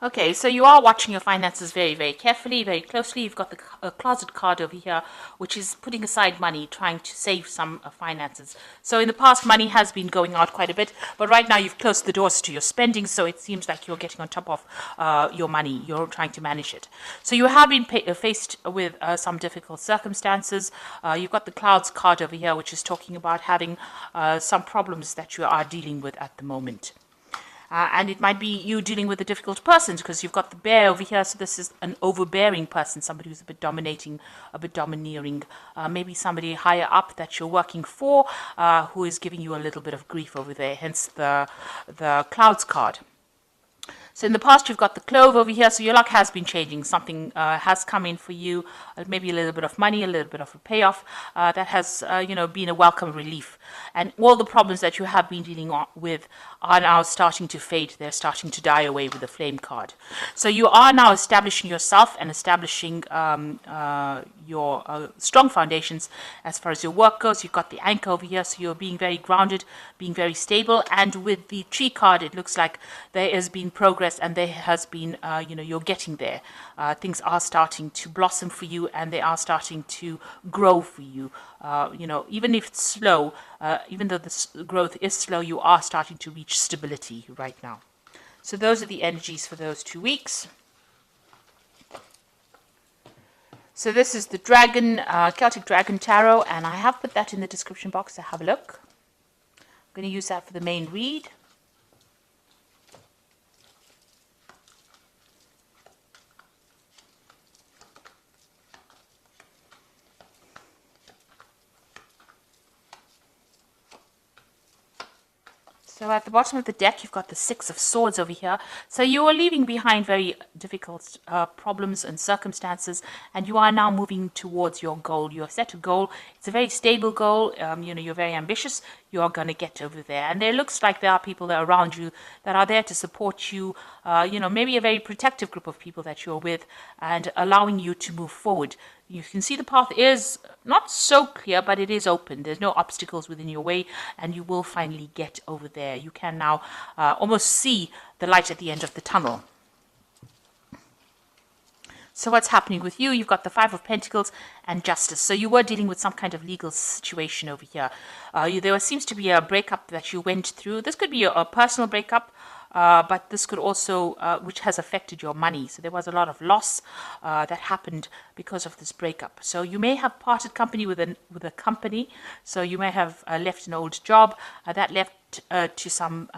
Okay, so you are watching your finances very, very carefully, very closely. You've got the closet card over here, which is putting aside money, trying to save some finances. So in the past, money has been going out quite a bit, but right now you've closed the doors to your spending, so it seems like you're getting on top of your money. You're trying to manage it. So you have been faced with some difficult circumstances. You've got the clouds card over here, which is talking about having some problems that you are dealing with at the moment. And it might be you dealing with a difficult person because you've got the bear over here. So this is an overbearing person, somebody who's a bit dominating, a bit domineering. Maybe somebody higher up that you're working for who is giving you a little bit of grief over there, hence the clouds card. So in the past, you've got the clove over here. So your luck has been changing. Something has come in for you, maybe a little bit of money, a little bit of a payoff that has, been a welcome relief. And all the problems that you have been dealing with are now starting to fade. They're starting to die away with the flame card. So you are now establishing yourself and establishing your strong foundations as far as your work goes. You've got the anchor over here, so you're being very grounded, being very stable. And with the tree card, it looks like there has been progress and there has been, you're getting there. Things are starting to blossom for you and they are starting to grow for you. Even if it's slow, even though the growth is slow, you are starting to reach stability right now. So those are the energies for those 2 weeks. So this is the Dragon, Celtic Dragon Tarot, and I have put that in the description box, so have a look. I'm going to use that for the main read. So at the bottom of the deck, you've got the Six of Swords over here. So you are leaving behind very difficult problems and circumstances, and you are now moving towards your goal. You have set a goal. It's a very stable goal. You're very ambitious. You are going to get over there. And it looks like there are people that are around you that are there to support you, maybe a very protective group of people that you're with and allowing you to move forward. You can see the path is not so clear, but it is open. There's no obstacles within your way, and you will finally get over there. You can now almost see the light at the end of the tunnel. So what's happening with you? You've got the Five of Pentacles and Justice. So you were dealing with some kind of legal situation over here. There seems to be a breakup that you went through. This could be a personal breakup. But this could also, which has affected your money. So there was a lot of loss that happened because of this breakup. So you may have parted company with a company. So you may have left an old job that left to some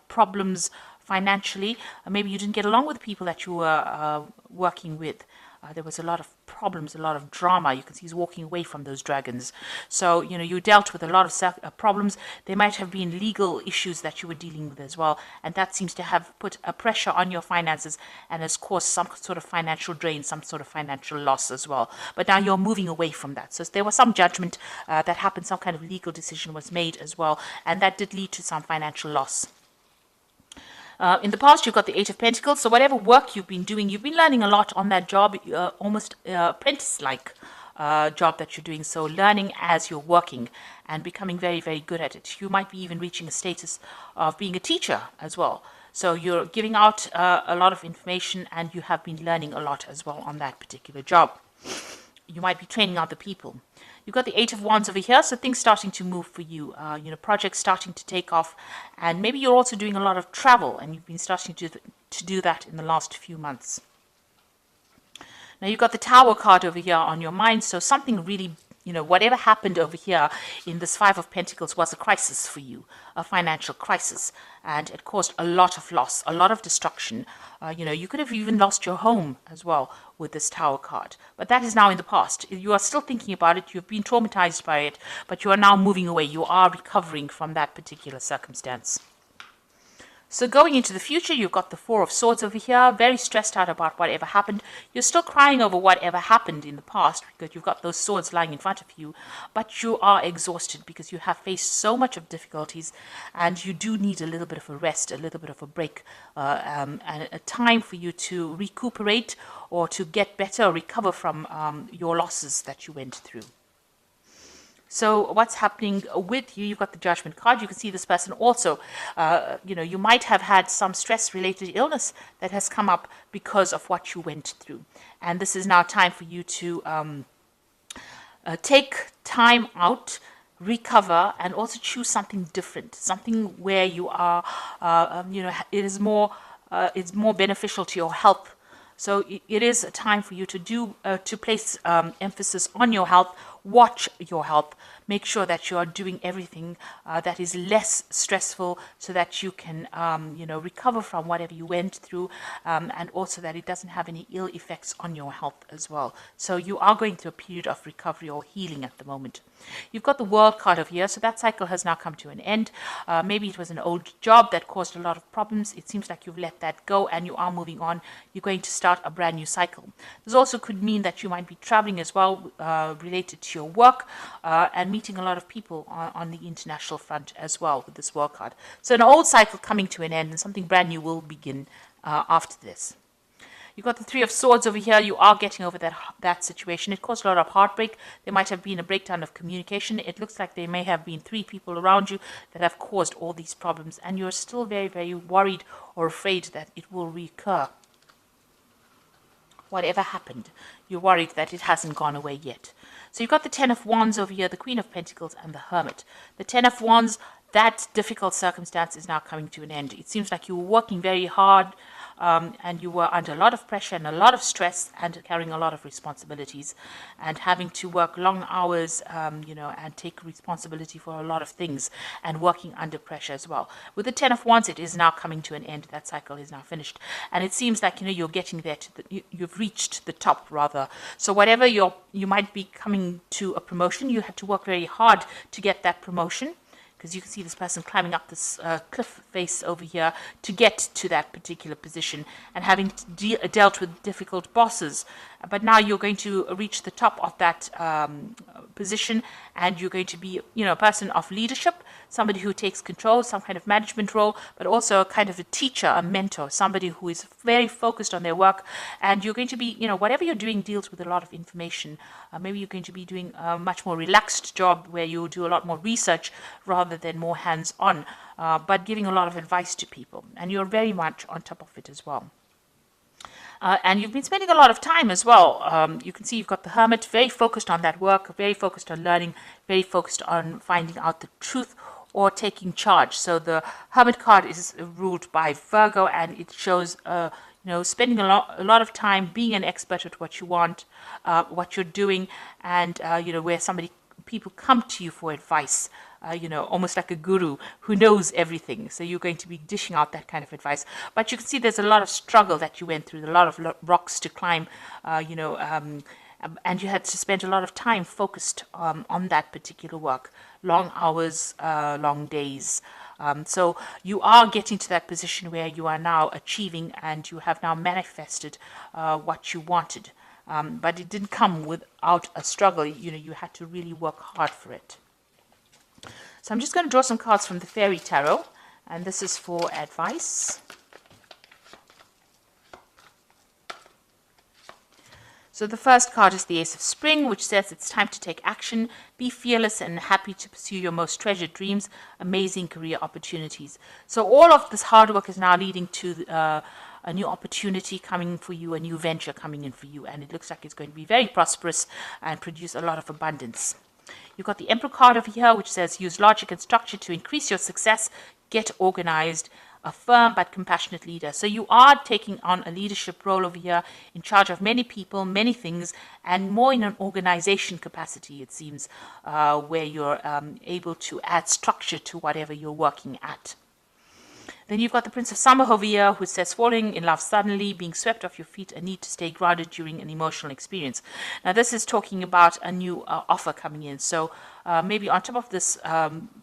problems financially. Maybe you didn't get along with the people that you were working with. There was a lot of problems, a lot of drama. You can see he's walking away from those dragons. So, you dealt with a lot of problems. There might have been legal issues that you were dealing with as well. And that seems to have put a pressure on your finances and has caused some sort of financial drain, some sort of financial loss as well. But now you're moving away from that. So there was some judgment that happened, some kind of legal decision was made as well. And that did lead to some financial loss. In the past, you've got the Eight of Pentacles. So whatever work you've been doing, you've been learning a lot on that job, almost apprentice-like job that you're doing. So learning as you're working and becoming very, very good at it. You might be even reaching a status of being a teacher as well. So you're giving out a lot of information and you have been learning a lot as well on that particular job. You might be training other people. You've got the Eight of Wands over here, so things starting to move for you. Projects starting to take off, and maybe you're also doing a lot of travel, and you've been starting to do that in the last few months. Now you've got the Tower card over here on your mind, so something really, whatever happened over here in this Five of Pentacles was a crisis for you, a financial crisis, and it caused a lot of loss, a lot of destruction. You could have even lost your home as well with this Tower card, but that is now in the past. You are still thinking about it, you've been traumatized by it, but you are now moving away. You are recovering from that particular circumstance. So going into the future, you've got the Four of Swords over here, very stressed out about whatever happened. You're still crying over whatever happened in the past because you've got those swords lying in front of you, but you are exhausted because you have faced so much of difficulties and you do need a little bit of a rest, a little bit of a break, and a time for you to recuperate or to get better or recover from your losses that you went through. So what's happening with you? You've got the Judgment card. You can see this person also, you might have had some stress-related illness that has come up because of what you went through. And this is now time for you to take time out, recover, and also choose something different, something where you are, it's more beneficial to your health. So it is a time for you to place emphasis on your health, watch your health, make sure that you are doing everything that is less stressful so that you can, recover from whatever you went through, and also that it doesn't have any ill effects on your health as well. So you are going through a period of recovery or healing at the moment. You've got the World card over here, so that cycle has now come to an end. Maybe it was an old job that caused a lot of problems. It seems like you've let that go and you are moving on. You're going to start a brand new cycle. This also could mean that you might be traveling as well, related to your work, and meeting a lot of people on the international front as well with this World card. So an old cycle coming to an end and something brand new will begin after this. You've got the Three of Swords over here. You are getting over that situation. It caused a lot of heartbreak. There might have been a breakdown of communication. It looks like there may have been 3 people around you that have caused all these problems, and you're still very, very worried or afraid that it will recur. Whatever happened, you're worried that it hasn't gone away yet. So you've got the Ten of Wands over here, the Queen of Pentacles, and the Hermit. The Ten of Wands, that difficult circumstance is now coming to an end. It seems like you were working very hard, and you were under a lot of pressure and a lot of stress and carrying a lot of responsibilities and having to work long hours, and take responsibility for a lot of things and working under pressure as well. With the Ten of Wands, it is now coming to an end. That cycle is now finished. And it seems like, you're getting there you've reached the top rather. So whatever you might be coming to a promotion, you had to work very hard to get that promotion, because you can see this person climbing up this cliff face over here to get to that particular position and having dealt with difficult bosses. But now you're going to reach the top of that position, and you're going to be, a person of leadership, somebody who takes control, some kind of management role, but also a kind of a teacher, a mentor, somebody who is very focused on their work. And you're going to be, whatever you're doing deals with a lot of information. Maybe you're going to be doing a much more relaxed job where you do a lot more research rather than more hands-on, but giving a lot of advice to people. And you're very much on top of it as well. And you've been spending a lot of time as well. You can see you've got the Hermit, very focused on that work, very focused on learning, very focused on finding out the truth or taking charge. So the Hermit card is ruled by Virgo, and it shows spending a lot of time being an expert at what you want, what you're doing, and where people come to you for advice. Almost like a guru who knows everything. So you're going to be dishing out that kind of advice. But you can see there's a lot of struggle that you went through, a lot of rocks to climb, and you had to spend a lot of time focused on that particular work. Long hours, long days. So you are getting to that position where you are now achieving and you have now manifested what you wanted. But it didn't come without a struggle. You had to really work hard for it. So I'm just going to draw some cards from the Fairy Tarot, and this is for advice. So the first card is the Ace of Spring, which says it's time to take action, be fearless and happy to pursue your most treasured dreams, amazing career opportunities. So all of this hard work is now leading to a new opportunity coming for you, a new venture coming in for you, and it looks like it's going to be very prosperous and produce a lot of abundance. You've got the Emperor card over here, which says use logic and structure to increase your success, get organized, a firm but compassionate leader. So you are taking on a leadership role over here, in charge of many people, many things, and more in an organization capacity, it seems, where you're able to add structure to whatever you're working at. Then you've got the Prince of Summer over here, who says falling in love suddenly, being swept off your feet, a need to stay grounded during an emotional experience. Now this is talking about a new offer coming in. So maybe on top of this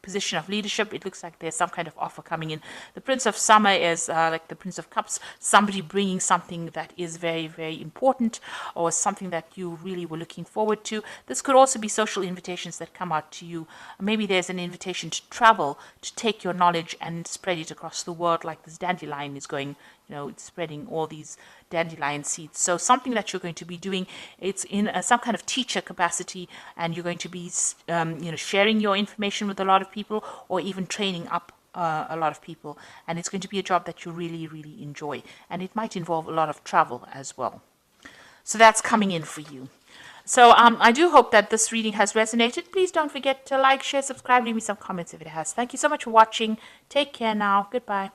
position of leadership, it looks like there's some kind of offer coming in. The Prince of Summer is like the Prince of Cups, somebody bringing something that is very, very important or something that you really were looking forward to. This could also be social invitations that come out to you. Maybe there's an invitation to travel, to take your knowledge and spread it across the world, like this dandelion is going, it's spreading all these dandelion seeds. So something that you're going to be doing, it's in some kind of teacher capacity, and you're going to be sharing your information with a lot of people, or even training up a lot of people. And it's going to be a job that you really, really enjoy. And it might involve a lot of travel as well. So that's coming in for you. So I do hope that this reading has resonated. Please don't forget to like, share, subscribe, leave me some comments if it has. Thank you so much for watching. Take care now. Goodbye.